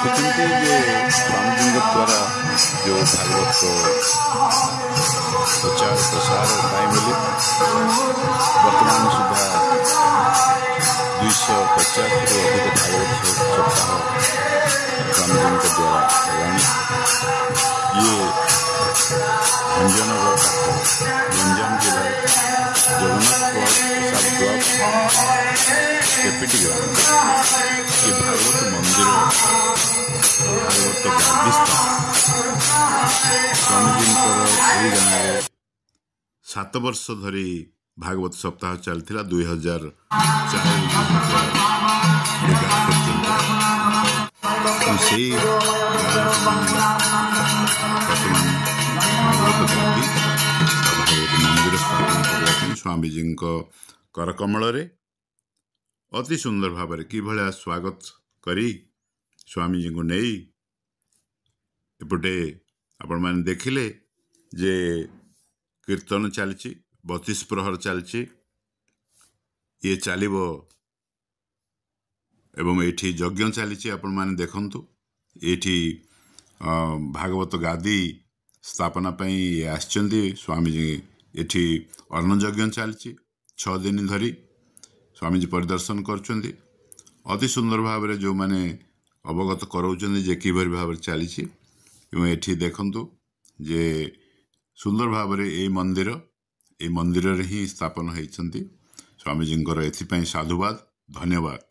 ଦେଖୁଛନ୍ତି ଯେ ସ୍ୱାମୀଜୀଙ୍କ ଦ୍ୱାରା ଯେଉଁ ଭାଗବତ ପ୍ରଚାର ପ୍ରସାର ପାଇଁ ବୋଲି ବର୍ତ୍ତମାନ ସୁଦ୍ଧା 250ରୁ ଅଧିକ ଭାଗବତ ସପ୍ତାହ ସ୍ୱାମୀଜୀଙ୍କ ଦ୍ୱାରା ହେଲାଣି। ଇଏ ଭଞ୍ଜନଗର ପାଖ ଗଞ୍ଜାମ ଜିଲ୍ଲାର ଜଗନ୍ନାଥ ପ୍ରସାଦ ବ୍ଲକ କେପିଟି ଗ୍ରାମ ଏ ଭାଗବତ ମନ୍ଦିର ଭାଗବତ ଗାଦିସ୍ଥା ସ୍ୱାମୀଜୀଙ୍କର ଏହି ଗାଁରେ 7 ବର୍ଷ ଧରି ଭାଗବତ ସପ୍ତାହ ଚାଲିଥିଲା 2004 ପର୍ଯ୍ୟନ୍ତ। ସେଇ ଭାଗବତ ଗାଦି ଭାଗବତ ମନ୍ଦିର ସ୍ଥାପନ କରିବା ପାଇଁ ସ୍ୱାମୀଜୀଙ୍କ କରକମଳରେ ଅତି ସୁନ୍ଦର ଭାବରେ କିଭଳିଆ ସ୍ୱାଗତ କରି ସ୍ୱାମୀଜୀଙ୍କୁ ନେଇ ଏପଟେ ଆପଣମାନେ ଦେଖିଲେ ଯେ କୀର୍ତ୍ତନ ଚାଲିଛି, 32 ପ୍ରହର ଚାଲିଛି। ଇଏ ଚାଲିବ ଏବଂ ଏଇଠି ଯଜ୍ଞ ଚାଲିଛି। ଆପଣମାନେ ଦେଖନ୍ତୁ ଏଇଠି ଭାଗବତ ଗାଦି ସ୍ଥାପନା ପାଇଁ ଆସିଛନ୍ତି ସ୍ୱାମୀଜୀ। ଏଠି ଅନ୍ନ ଯଜ୍ଞ ଚାଲିଛି 6 ଦିନ ଧରି ସ୍ୱାମୀଜୀ ପରିଦର୍ଶନ କରୁଛନ୍ତି। ଅତି ସୁନ୍ଦର ଭାବରେ ଯେଉଁମାନେ ଅବଗତ କରାଉଛନ୍ତି ଯେ କିଭଳି ଭାବରେ ଚାଲିଛି। ଏବଂ ଏଠି ଦେଖନ୍ତୁ ଯେ ସୁନ୍ଦର ଭାବରେ ଏଇ ମନ୍ଦିରରେ ହିଁ ସ୍ଥାପନ ହୋଇଛନ୍ତି ସ୍ୱାମୀଜୀଙ୍କର। ଏଥିପାଇଁ ସାଧୁବାଦ, ଧନ୍ୟବାଦ।